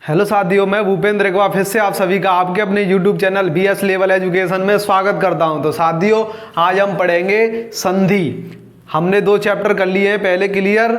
Hello साथियों, मैं भूपेंद्र एक बार फिर से आप सभी का आपके अपने YouTube channel BS level education में स्वागत करता हूं। तो साथियों, आज हम पढ़ेंगे संधि। हमने 2 चैप्टर कर लिए हैं पहले क्लियर,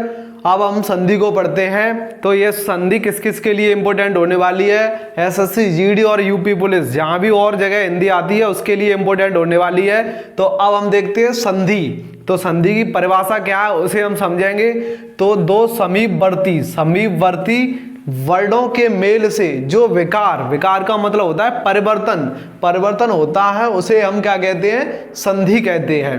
अब हम संधि को पढ़ते हैं। तो ये संधि किस किस के लिए इंपॉर्टेंट होने वाली है? SSC, GD और यूपी पुलिस, जहां भी और जगह हिंदी आती है उसके लिए इंपॉर्टेंट होने वाली है। तो अब हम देखते हैं संधि। तो संधि की परिभाषा क्या है उसे हम समझेंगे। तो 2 समीपवर्ती वर्डों के मेल से जो विकार का मतलब होता है परिवर्तन होता है, उसे हम क्या कहते हैं? संधि कहते हैं।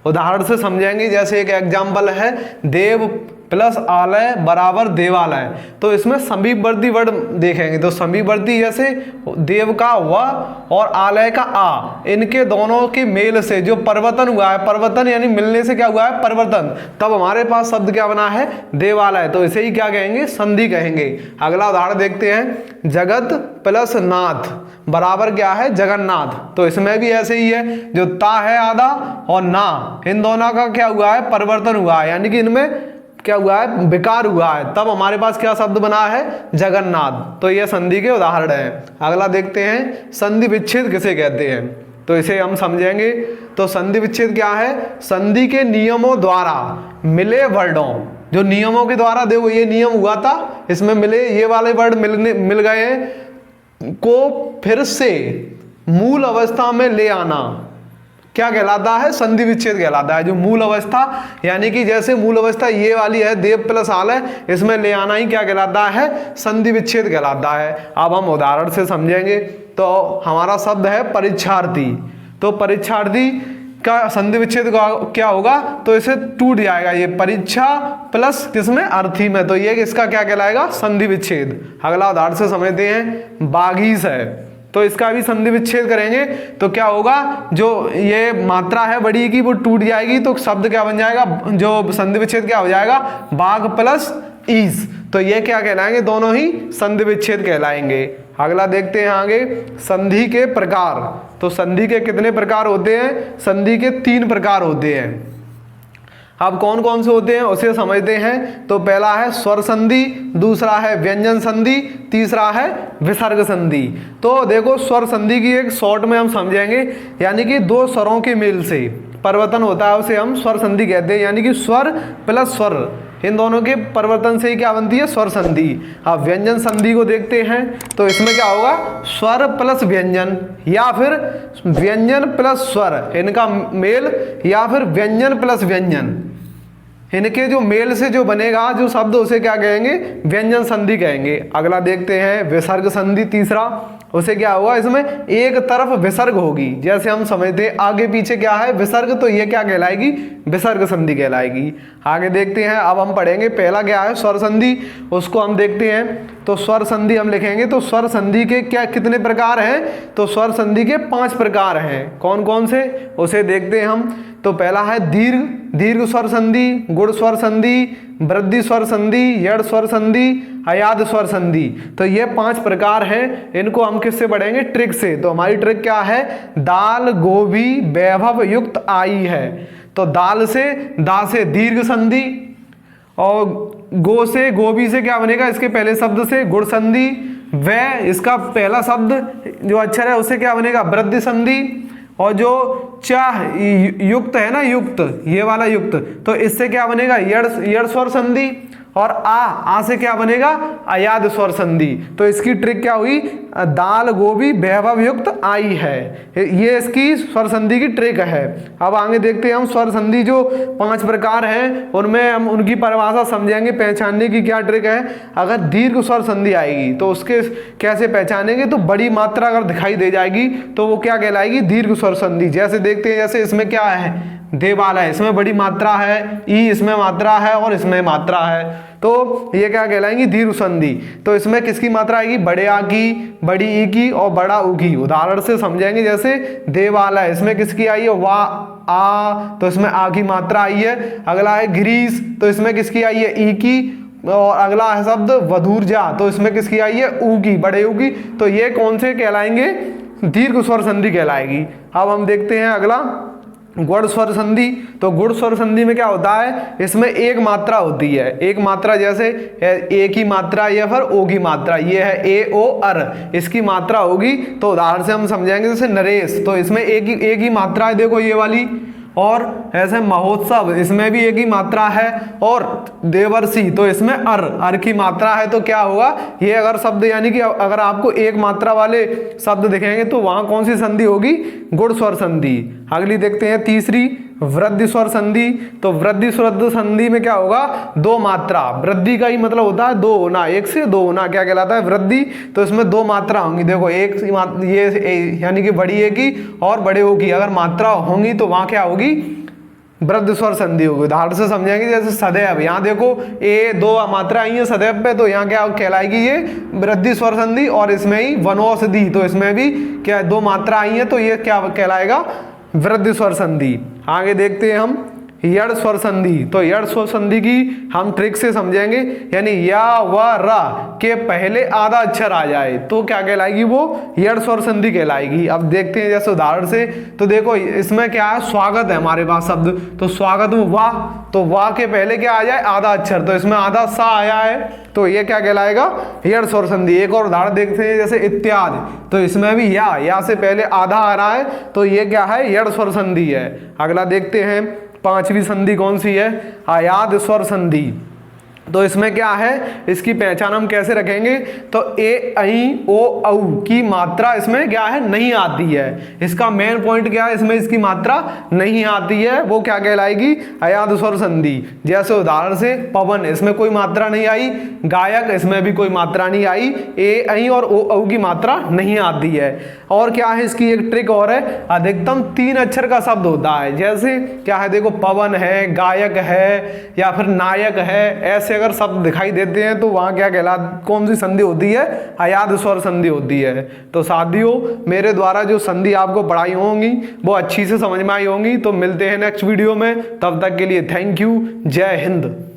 उदाहरण से समझेंगे, जैसे एक एग्जाम्पल है देव प्लस आलय बराबर देवालय। तो इसमें समीपवर्ती वर्ड देखेंगे। तो समीपवर्ती जैसे देव का व और आलय का आ, इनके दोनों के मेल से जो परिवर्तन हुआ है, परिवर्तन यानी मिलने से क्या हुआ है? परिवर्तन। तब हमारे पास शब्द क्या बना है? देवालय। तो इसे ही क्या कहेंगे? संधि कहेंगे। अगला उदाहरण देखते हैं, जगत प्लस नाथ बराबर क्या है? जगन्नाथ। तो इसमें भी ऐसे ही है, जो ता है आधा और ना, इन दोनों का क्या हुआ है? परिवर्तन हुआ है, यानी कि इनमें क्या हुआ है? विकार हुआ है। तब हमारे पास क्या शब्द बना है? जगन्नाथ। तो ये संधि के उदाहरण है। अगला देखते हैं, संधि विच्छेद किसे कहते हैं? तो इसे हम समझेंगे। तो संधि विच्छेद क्या है? संधि के नियमों द्वारा मिले वर्डों, जो नियमों के द्वारा, देखो ये नियम हुआ था, इसमें मिले ये वाले वर्ड मिल गए हैं, को फिर से मूल अवस्था में ले आना क्या कहलाता है? संधि विच्छेद कहलाता है। जो मूल अवस्था, यानी कि जैसे मूल अवस्था ये वाली है देव प्लस आलय, इसमें ले आना ही क्या कहलाता है? संधि विच्छेद कहलाता है। अब हम उदाहरण से समझेंगे। तो हमारा शब्द है परीक्षार्थी। तो परीक्षार्थी का संधि विच्छेद क्या होगा? तो इसे टूट जाएगा, ये परीक्षा प्लस किसमें? अर्थी में। तो ये इसका क्या कहलाएगा? संधि विच्छेद। अगला उदाहरण से समझते हैं, बागीस है। तो इसका भी संधि विच्छेद करेंगे तो क्या होगा? जो ये मात्रा है बड़ी की, वो टूट जाएगी। तो शब्द क्या बन जाएगा? जो संधि विच्छेद क्या हो जाएगा? बाघ प्लस ईस। तो ये क्या कहलाएंगे? दोनों ही संधि विच्छेद कहलाएंगे। अगला देखते हैं आगे, संधि के प्रकार। तो संधि के कितने प्रकार होते हैं? संधि के 3 प्रकार होते हैं। अब कौन कौन से होते हैं उसे समझते हैं। तो पहला है स्वर संधि, दूसरा है व्यंजन संधि, तीसरा है विसर्ग संधि। तो देखो, स्वर संधि की एक शॉर्ट में हम समझेंगे, यानी कि 2 स्वरों के मेल से परिवर्तन होता है, उसे हम स्वर संधि कहते हैं। यानी कि स्वर प्लस स्वर, इन दोनों के परिवर्तन से ही क्या बनती है? स्वर संधि। अब व्यंजन संधि को देखते हैं। तो इसमें क्या होगा? स्वर प्लस व्यंजन, या फिर व्यंजन प्लस स्वर, इनका मेल, या फिर व्यंजन प्लस व्यंजन, इनके जो मेल से जो बनेगा जो शब्द, उसे क्या कहेंगे? व्यंजन संधि कहेंगे। अगला देखते हैं विसर्ग संधि, तीसरा। उसे क्या होगा? इसमें एक तरफ विसर्ग होगी, जैसे हम समझते हैं आगे पीछे क्या है? विसर्ग। तो ये क्या कहलाएगी? विसर्ग संधि कहलाएगी। आगे देखते हैं, अब हम पढ़ेंगे पहला क्या है? स्वर संधि। उसको हम देखते हैं। तो स्वर संधि हम लिखेंगे। तो स्वर संधि के क्या कितने प्रकार हैं? तो स्वर संधि के 5 प्रकार हैं। कौन कौन से उसे देखते हैं हम। तो पहला है दीर्घ स्वर संधि, गुण स्वर संधि, वृद्धि स्वर संधि, यड़ स्वर संधि, अयाद स्वर संधि। तो ये 5 प्रकार हैं। इनको हम किससे पढ़ेंगे? ट्रिक से। तो हमारी ट्रिक क्या है? दाल गोभी वैभव युक्त आई है। तो दाल से, दा से दीर्घ संधि, और गो से, गोभी से क्या बनेगा? इसके पहले शब्द से गुण संधि, व इसका पहला शब्द जो अक्षर है उससे क्या बनेगा? वृद्धि संधि, और जो चाह युक्त है ना, युक्त, ये वाला युक्त, तो इससे क्या बनेगा? यड़ स्वर संधि, और आ से क्या बनेगा? अयाद स्वर संधि। तो इसकी ट्रिक क्या हुई? दाल गोभी वैभव युक्त आई है, ये इसकी स्वर संधि की ट्रिक है। अब आगे देखते हैं हम स्वर संधि जो 5 प्रकार हैं, उनमें हम उनकी परिभाषा समझेंगे, पहचानने की क्या ट्रिक है। अगर दीर्घ स्वर संधि आएगी तो उसके कैसे पहचानेंगे? तो बड़ी मात्रा अगर दिखाई दे जाएगी तो वो क्या कहलाएगी? दीर्घ स्वर संधि। जैसे देखते हैं, जैसे इसमें क्या है? देवालय, इसमें बड़ी मात्रा है, ई इसमें मात्रा है, और इसमें मात्रा है। तो ये क्या कहलाएंगी? दीर्घ संधि। तो इसमें किसकी मात्रा आएगी? बड़े आ की, बड़ी ई की, और बड़ा ऊ की। उदाहरण से समझेंगे, जैसे देवालय, इसमें किसकी आई है? वाह आ, तो इसमें आ की मात्रा आई है। अगला है ग्रीस, तो इसमें किसकी आई है? ई की। और अगला है शब्द वधूर्जा, तो इसमें किसकी आई है? ऊ की, बड़े ऊ की। तो ये कौन से कहलाएंगे? दीर्घ स्वर संधि कहलाएगी। अब हम देखते हैं अगला, गुण स्वर संधि। तो गुण स्वर संधि में क्या होता है, इसमें एक मात्रा होती है, एक मात्रा जैसे ए की मात्रा या फिर ओ की मात्रा, ये है ए ओ अर, इसकी मात्रा होगी। तो उदाहरण से हम समझाएंगे जैसे नरेश, तो इसमें एक ही मात्रा है, देखो ये वाली। और ऐसे महोत्सव, इसमें भी एक ही मात्रा है। और देवर्षि, तो इसमें अर की मात्रा है। तो क्या होगा, ये अगर शब्द यानी कि अगर आपको एक मात्रा वाले शब्द दिखेंगे तो वहां कौन सी संधि होगी, गुण स्वर संधि। अगली देखते हैं तीसरी, वृद्धि स्वर संधि। तो वृद्धि स्वर संधि में क्या होगा, दो मात्रा, वृद्धि का ही मतलब होता है दो होना, एक से दो होना क्या कहलाता है, वृद्धि। तो इसमें दो मात्रा होंगी, देखो एक ये यानी कि बड़ी ए की और बड़े ओ की अगर मात्रा होंगी तो वहां क्या होगी, वृद्धि स्वर संधि होगी। उदाहरण से समझेंगे जैसे सदैव, यहाँ देखो ए दो मात्रा आई है सदैव पे, तो यहाँ क्या कहलाएगी, ये वृद्धि स्वर संधि। और इसमें ही वनौषधि, तो इसमें भी क्या दो मात्रा आई है, तो ये क्या कहलाएगा, वृद्धि स्वर संधि। आगे देखते हैं हम यड़ स्वर संधि। तो यड़ स्वर संधि की हम ट्रिक से समझेंगे, यानी या व रा के पहले आधा अक्षर आ जाए तो क्या कहलाएगी, वो यड़ स्वर संधि कहलाएगी। अब देखते हैं जैसे उदाहरण से, तो देखो इसमें क्या है, स्वागत है हमारे पास शब्द, तो स्वागत में वाह, तो वाह के पहले क्या आ जाए, आधा अक्षर, तो इसमें आधा सा आया है, तो ये क्या कहलाएगा, यड़ स्वर संधि। एक और उदाहरण देखते हैं जैसे इत्यादि, तो इसमें भी या से पहले आधा आ रहा है, तो ये क्या है, यड़ स्वर संधि है। अगला देखते हैं पांचवी संधि कौन सी है, आयाद स्वर संधि। तो इसमें क्या है, इसकी पहचान हम कैसे रखेंगे, तो ए ऐ ओ औ की मात्रा इसमें क्या है, नहीं आती है। इसका मेन पॉइंट क्या है, इसमें इसकी मात्रा नहीं आती है, वो क्या कहलाएगी, अयाद स्वर संधि। जैसे उदाहरण से पवन, इसमें कोई मात्रा नहीं आई, गायक, इसमें भी कोई मात्रा नहीं आई, ए ऐ और ओ औ की मात्रा नहीं आती है। और क्या है, इसकी एक ट्रिक और है, अधिकतम 3 अक्षर का शब्द होता है। जैसे क्या है, देखो पवन है, गायक है या फिर नायक है, ऐसे अगर शब्द दिखाई देते हैं तो वहां क्या कहला, कौन सी संधि होती है, अयाद स्वर संधि होती है। तो साथियों, मेरे द्वारा जो संधि आपको पढ़ाई होंगी वो अच्छी से समझ में आई होंगी। तो मिलते हैं नेक्स्ट वीडियो में, तब तक के लिए थैंक यू, जय हिंद।